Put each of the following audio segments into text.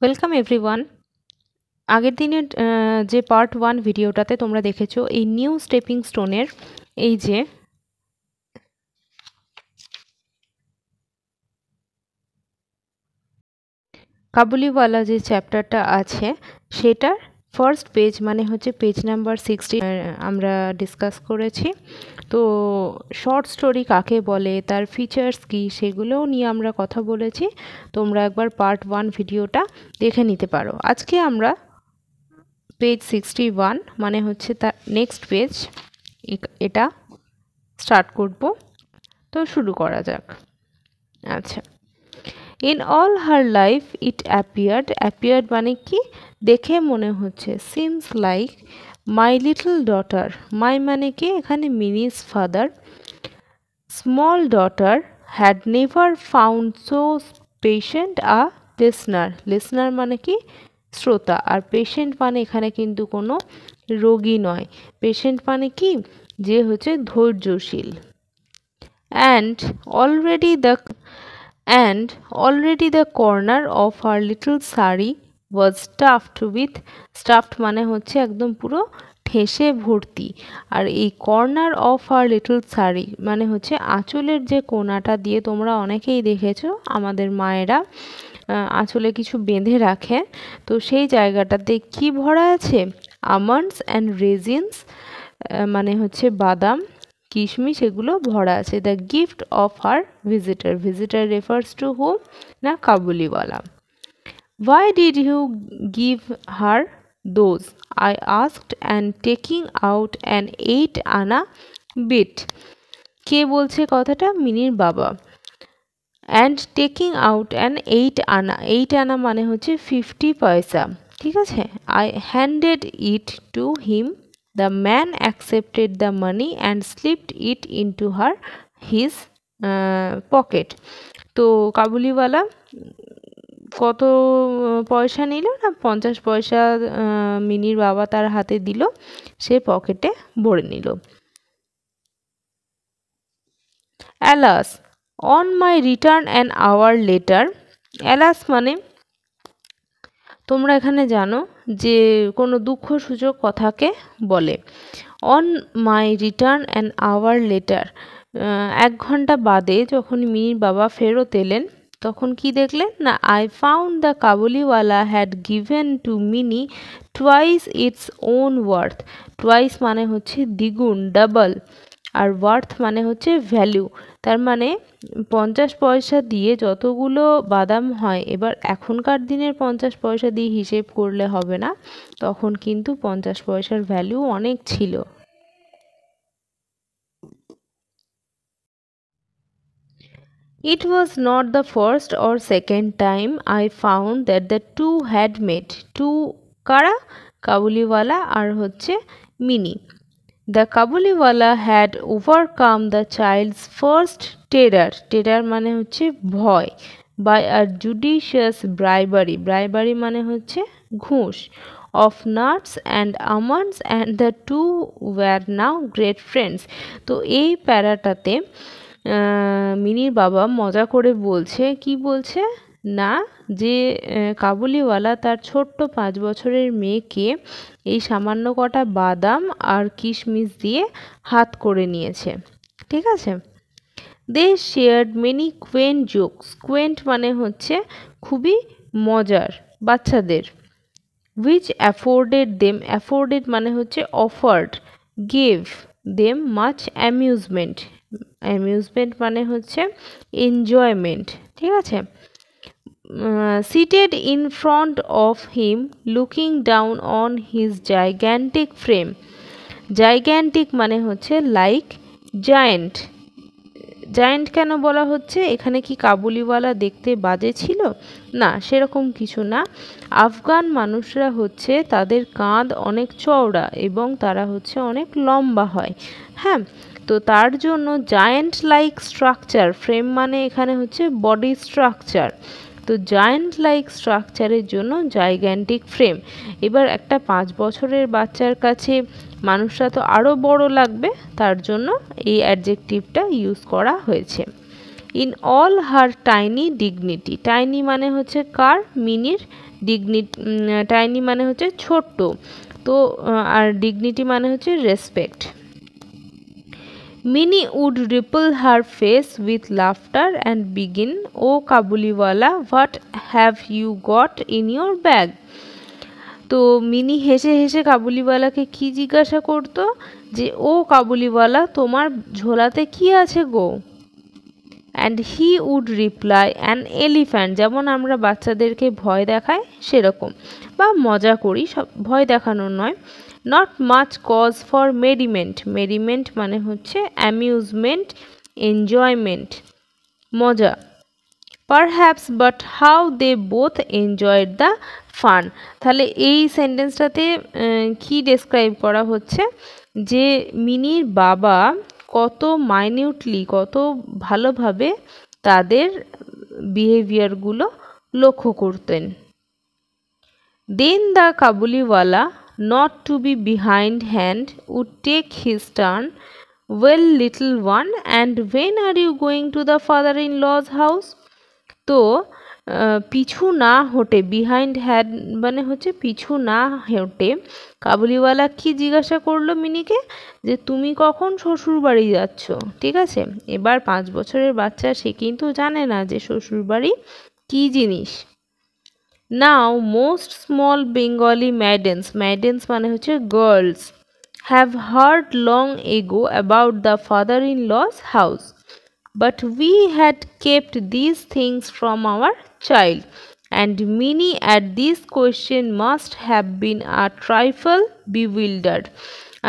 Welcome everyone. আগের দিনের যে পার্ট 1 ভিডিওটাতে তোমরা দেখেছো এই নিউ স্টেপিং স্টোনের এই যে কাবুলিওয়ালা যে চ্যাপ্টারটা আছে সেটার ফার্স্ট পেজ মানে হচ্ছে পেজ নাম্বার 60 আমরা ডিসকাস করেছি। তো শর্ট স্টোরি কাকে বলে, তার ফিচার্স কি, সেগুলোও নিয়ে আমরা কথা বলেছি। তোমরা একবার পার্ট 1 ভিডিওটা দেখে নিতে পারো। আজকে আমরা পেজ 61 মানে হচ্ছে তার নেক্সট পেজ এটা স্টার্ট করব। তো শুরু করা যাক। আচ্ছা, in all her life it appeared মানে কি, দেখে মনে হচ্ছে। Seems like my little daughter, my মানে কি এখানে means father, small daughter had never found so patient a listener মানে কি শ্রোতা, আর পেশেন্ট মানে এখানে কিন্তু কোনো রোগী নয়। পেশেন্ট মানে কি যে হচ্ছে ধৈর্যশীল। and already the corner of her little sari was stuffed মানে হচ্ছে একদম পুরো ঠেসে ভর্তি। আর এই corner of her little sari মানে হচ্ছে আঁচলের যে কোনাটা দিয়ে তোমরা অনেকেই দেখেছো আমাদের মায়েরা আঁচলে কিছু বেঁধে রাখে, তো সেই জায়গাটাতে কি ভরা আছে? আমন্ডস অ্যান্ড রেজিনস মানে হচ্ছে বাদাম কিশমিশ, এগুলো ভরা আছে। The gift of her visitor refers to home না Kabuliwala. Why did you give her those? I asked, and taking out an 8 আনা bit. কে বলছে কথাটা? মিনির বাবা। and taking out an 8 আনা মানে হচ্ছে 50 পয়সা, ঠিক আছে। I handed it to him. The man accepted the money and slipped it into his pocket. তো কাবুলিওয়ালা কত পয়সা নিল না? 50 পয়সা মিনির বাবা তার হাতে দিল, সে পকেটে ভরে নিল। Alas, on my return an hour later, alas মানে তোমরা এখানে জানো যে কোনো দুঃখসূচক কথাকে বলে। On my return an hour later, 1 ঘন্টা বাদে যখন মিনির বাবা ফেরত এলেন তখন কি দেখলেন না? I found the Kabuliwala had given to mini twice its own worth. Twice মানে হচ্ছে দ্বিগুণ, ডাবল, আর ওয়ার্থ মানে হচ্ছে ভ্যালু। তার মানে 50 পয়সা দিয়ে যতগুলো বাদাম হয়, এবার এখনকার দিনের 50 পয়সা দিয়ে হিসেব করলে হবে না, তখন কিন্তু 50 পয়সার ভ্যালু অনেক ছিল। It was not the first or second time I found that the two had met. Two কারা? কাবুলিওয়ালা আর হচ্ছে mini. The Kabuliwala had overcome the child's first terror মানে হচ্ছে ভয়, by a judicious bribery মানে হচ্ছে ঘুষ, of nuts and almonds, and the two were now great friends. তো এই প্যারাটাতে মিনির বাবা মজা করে বলছে, কি বলছে না, যে কাবুলিওয়ালা তার ছোট্ট 5 বছরের মেয়েকে এই সামান্য কটা বাদাম আর কিশমিশ দিয়ে হাত করে নিয়েছে, ঠিক আছে। দে শেয়ার্ড মেনি কোয়েন্ট জোকস, কোয়েন্ট মানে হচ্ছে খুবই মজার, বাচ্চাদের। which afforded মানে হচ্ছে offered, gave them much amusement মানে হচ্ছে enjoyment, ঠিক আছে। seated in front of him looking down on his gigantic frame, gigantic মানে হচ্ছে like giant কেন বলা হচ্ছে? এখানে কি কাবুলিওয়ালা দেখতে বাজে ছিল? না, সেরকম কিছু না। আফগান মানুষরা হচ্ছে তাদের কাঁধ অনেক চওড়া এবং তারা হচ্ছে অনেক লম্বা হয়, হ্যাঁ। তো তার জন্য জায়েন্ট লাইক স্ট্রাকচার, ফ্রেম মানে এখানে হচ্ছে বডি স্ট্রাকচার, তো জায়েন্ট লাইক স্ট্রাকচারের জন্য জাইগ্যান্টিক ফ্রেম। এবার একটা 5 বছরের বাচ্চার কাছে মানুষরা তো আরও বড় লাগবে, তার জন্য এই অ্যাডজেক্টিভটা ইউজ করা হয়েছে। In all her tiny dignity. Tiny মানে হচ্ছে কার? মিনির। টাইনি মানে হচ্ছে ছোট্ট, তো আর ডিগনিটি মানে হচ্ছে respect. Mini would ripple her face with laughter and begin, O Kabuliwala what have you got in your bag. তো মিনি হেসে হেসে কাবুলিওয়ালাকে কি জিজ্ঞাসা করতো? যে ও কাবুলিওয়ালা, তোমার ঝোলাতে কি আছে গো? And he would reply an elephant. যেমন আমরা বাচ্চাদেরকে ভয় দেখাই সেরকম, বা মজা করি, সব ভয় দেখানোর নয়। Not much cause for merriment. Merriment মানে হচ্ছে অ্যামিউজমেন্ট, এনজয়মেন্ট, মজা। Perhaps but how they both enjoyed the fun. তাহলে এই সেন্টেন্সটাতে কি ডেসক্রাইব করা হচ্ছে? যে মিনির বাবা কত মাইনিউটলি, কত ভালোভাবে তাদের বিহেভিয়ারগুলো লক্ষ্য করতেন। Then the Kabuliwala, not to be behindhand, would take his turn. Well, little one, and when are you going to the father-in-law's house? তো পিছু না হটে, বিহাইন্ড হ্যান্ড মানে হচ্ছে পিছু না হেঁটে কাবুলিওয়ালা কি জিজ্ঞাসা করলো মিনিকে? যে তুমি কখন শ্বশুর বাড়ি যাচ্ছ? ঠিক আছে, এবার 5 বছরের বাচ্চা, সে কিন্তু জানে না যে শ্বশুর বাড়ি কী জিনিস। Now most small Bengali maidens, maidens মানে হচ্ছে girls, have heard long ago about the father-in-law's house, but we had kept these things from our child, and Minnie at this question must have been a trifle bewildered.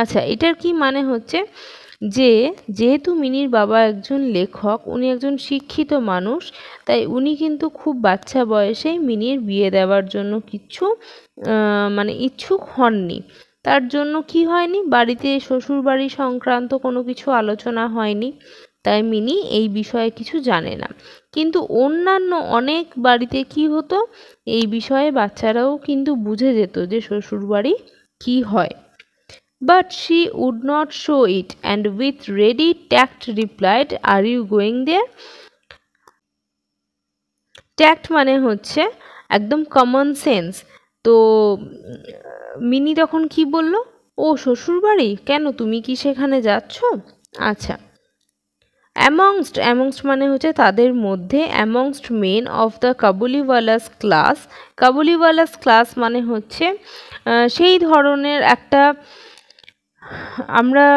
আচ্ছা, এটার কি মানে হচ্ছে যে যেহেতু মিনির বাবা একজন লেখক, উনি একজন শিক্ষিত মানুষ, তাই উনি কিন্তু খুব বাচ্চা বয়সেই মিনির বিয়ে দেওয়ার জন্য কিচ্ছু মানে ইচ্ছুক হননি। তার জন্য কি হয়নি? বাড়িতে শ্বশুরবাড়ি সংক্রান্ত কোনো কিছু আলোচনা হয়নি, তাই মিনি এই বিষয়ে কিছু জানে না। কিন্তু অন্যান্য অনেক বাড়িতে কি হতো, এই বিষয়ে বাচ্চারাও কিন্তু বুঝে যেত যে শ্বশুরবাড়ি কি হয়। But she would not show it, and with ready tact replied, "Are you going there?" Tact মানে হচ্ছে একদম কমন সেন্স। তো মিনি তখন কি বলল? ও শ্বশুরবাড়ি, কেন, তুমি কি সেখানে যাচ্ছ? আচ্ছা, অ্যামংস্ট মানে হচ্ছে তাদের মধ্যে, amongst men of the Kabuliwalas class. Kabuliwalas class মানে হচ্ছে সেই ধরনের একটা, আমরা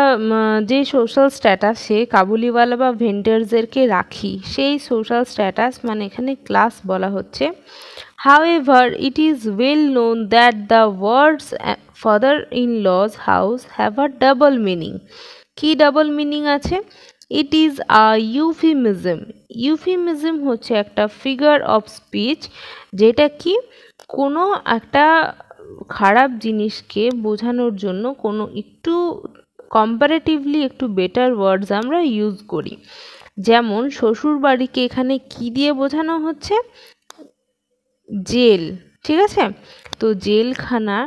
যে সোশ্যাল স্ট্যাটাসে কাবুলিওয়ালা বা ভেন্ডার্সদেরকে রাখি, সেই সোশ্যাল স্ট্যাটাস মানে এখানে ক্লাস বলা হচ্ছে। However, it is well known that the words father-in-law's house have a double meaning. কি ডাবল মিনিং আছে? It is a euphemism. Euphemism হচ্ছে একটা ফিগার অফ স্পিচ, যেটা কি কোনো একটা খারাপ জিনিসকে বোঝানোর জন্য কোনো একটু কম্পারেটিভলি একটু বেটার ওয়ার্ডস আমরা ইউজ করি। যেমন শ্বশুর বাড়িকে এখানে কি দিয়ে বোঝানো হচ্ছে? জেল। ঠিক আছে, তো জেলখানা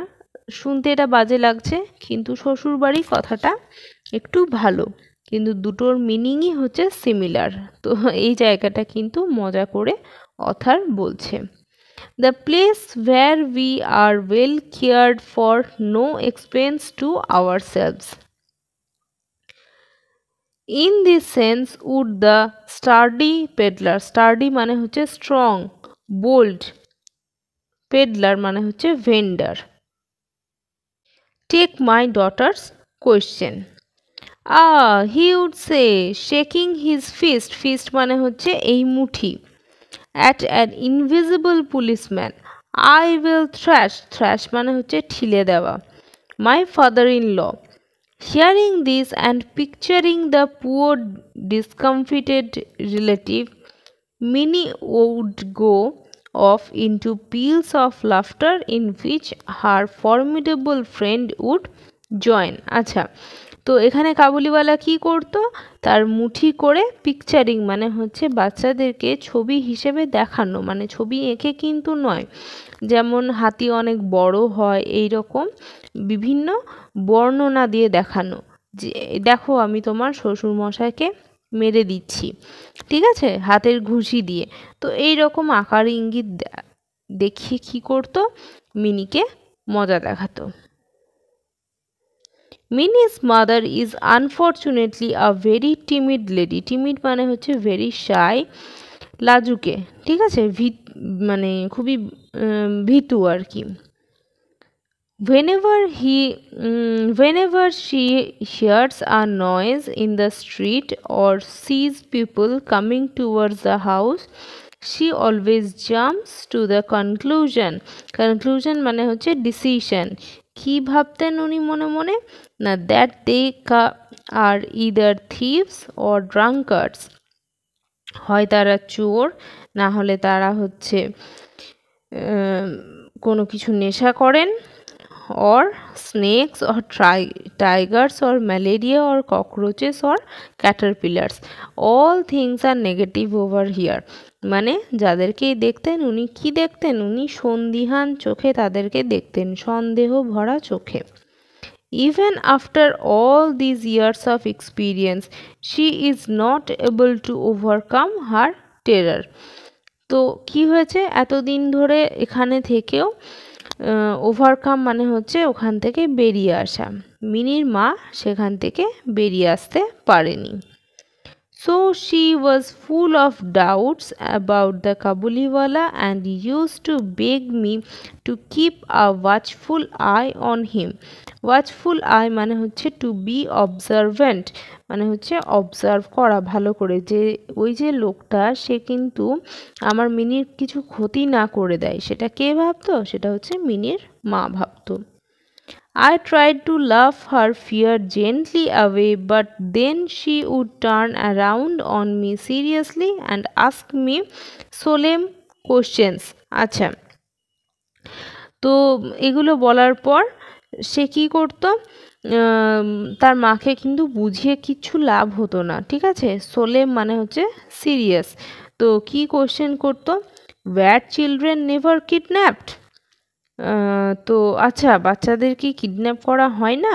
শুনতে এটা বাজে লাগছে, কিন্তু শ্বশুর বাড়ি কথাটা একটু ভালো, কিন্তু দুটোর মিনিংই হচ্ছে সিমিলার। তো এই জায়গাটা কিন্তু মজা করে অথার বলছে। The place where we are well cared for, no expense to ourselves. In this sense would the sturdy peddler, sturdy মানে হচ্ছে strong, bold, peddler মানে হচ্ছে vendor, take my daughter's question. He would say, shaking his fist, fist মানে হচ্ছে এই মুঠি, at an invisible policeman, I will thrash মানে হচ্ছে ঠিলে দেওয়া, my father-in-law. Hearing this and picturing the poor discomfited relative, Minnie would go off into peals of laughter in which her formidable friend would join. আচ্ছা, তো এখানে কাবুলিওয়ালা কি করতো? তার মুঠি করে পিকচারিং মানে হচ্ছে বাচ্চাদেরকে ছবি হিসেবে দেখানো, মানে ছবি এঁকে কিন্তু নয়, যেমন হাতি অনেক বড় হয়, এই রকম বিভিন্ন বর্ণনা দিয়ে দেখানো, যে দেখো আমি তোমার শ্বশুরমশাইকে মেরে দিচ্ছি, ঠিক আছে, হাতের ঘুষি দিয়ে। তো এই রকম আকার ইঙ্গিত দেখিয়ে কি করতো, মিনিকে মজা দেখাতো। মিনি's mother is unfortunately a very timid lady. Timid মানে হচ্ছে very shy, লাজুকে, ঠিক আছে, মানে খুবই ভীতু আর কি। Whenever she hears a noise in the street or sees people coming towards the house, she always jumps to the conclusion মানে হচ্ছে ডিসিশন। কি ভাবতেন উনি মনে মনে, না that they are either thieves or drunkards, হয় তারা চোর, না হলে তারা হচ্ছে কোনো কিছু নেশা করেন, or snakes or tigers or malaria or cockroaches or caterpillars. All things are negative over here. মানে যাদেরকেই দেখতেন উনি কি দেখতেন, উনি সন্দিহান চোখে তাদেরকে দেখতেন, সন্দেহ ভরা চোখে। Even after all these years of experience, she is not able to overcome her terror. তো কি হয়েছে, এতদিন ধরে এখানে থেকেও ওভারকাম মানে হচ্ছে ওখান থেকে বেরিয়ে আসা, মিনির মা সেখান থেকে বেরিয়ে আসতে পারেনি। So she was full of doubts about the Kabuliwala and used to beg me to keep a watchful eye on him. Watchful eye মানে হচ্ছে to be observant, মানে হচ্ছে অবজার্ভ করা ভালো করে, যে ওই যে লোকটা সে কিন্তু আমার মিনির কিছু ক্ষতি না করে দেয়। সেটা কে ভাবতো, সেটা হচ্ছে মিনির মা ভাবতো। I tried to laugh her fear gently away, but then she would turn around on me seriously and ask me solemn questions. আচ্ছা, তো এগুলো বলার পর সে কি করতো, তার মাকে কিন্তু বুঝিয়ে কিচ্ছু লাভ হতো না, ঠিক আছে। সোলেম মানে হচ্ছে সিরিয়াস। তো কি কোশ্চেন করতো, ওয়্যার চিলড্রেন নেভার কিডন্যাপড, তো আচ্ছা বাচ্চাদের কি কিডন্যাপ করা হয় না?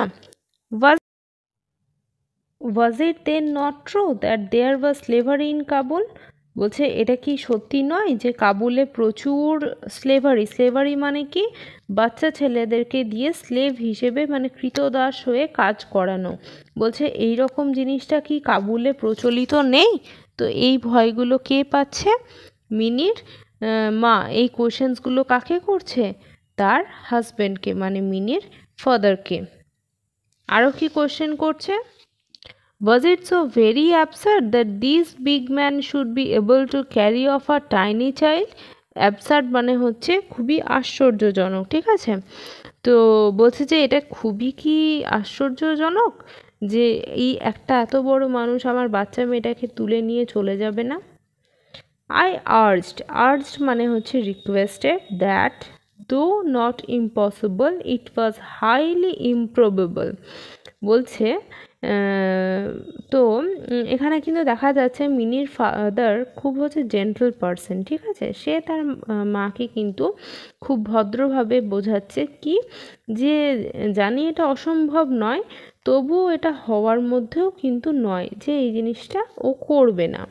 Was it then not true that there was slavery in Kabul, বলছে এটা কি সত্যি নয় যে কাবুলে প্রচুর স্লেভারি মানে কি, বাচ্চা ছেলেদেরকে দিয়ে স্লেভ হিসেবে মানে কৃতদাস হয়ে কাজ করানো। বলছে এই রকম জিনিসটা কি কাবুলে প্রচলিত নেই? তো এই ভয়গুলো কে পাচ্ছে, মিনির মা এই কোশ্চেন্সগুলো কাকে করছে, তার হাজব্যান্ডকে মানে মিনির ফাদারকে। আরও কি কোশ্চেন করছে, Was it so very absurd that these big men should be able to carry off a tiny child? Absurd মানে হচ্ছে খুবই আশ্চর্যজনক, ঠিক আছে। তো বলছে যে এটা খুবই কি আশ্চর্যজনক যে এই একটা এত বড় মানুষ আমার বাচ্চা মেয়েটাকে তুলে নিয়ে চলে যাবে না। I urged মানে হচ্ছে requested, that though not impossible it was highly improbable. বলছে তো এখানে কিন্তু দেখা যাচ্ছে মিনির ফাদার খুব হচ্ছে জেন্টল পারসন, ঠিক আছে। সে তার মাকে কিন্তু খুব ভদ্রভাবে বোঝাচ্ছে কি, যে জানি এটা অসম্ভব নয়, তবুও এটা হওয়ার মধ্যেও কিন্তু নয় যে এই জিনিসটা ও করবে না।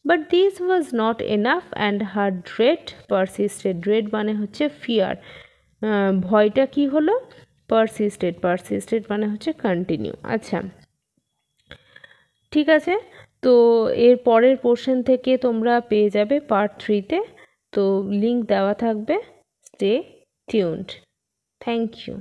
But this was not enough and her dread persisted. Dread মানে হচ্ছে ফিয়ার, ভয়টা কি হলো, পারসিস্টেড মানে হচ্ছে কন্টিনিউ। আচ্ছা ঠিক আছে, তো এর পরের পোর্শন থেকে তোমরা পেয়ে যাবে পার্ট 3-তে, তো লিঙ্ক দেওয়া থাকবে। Stay tuned. Thank you.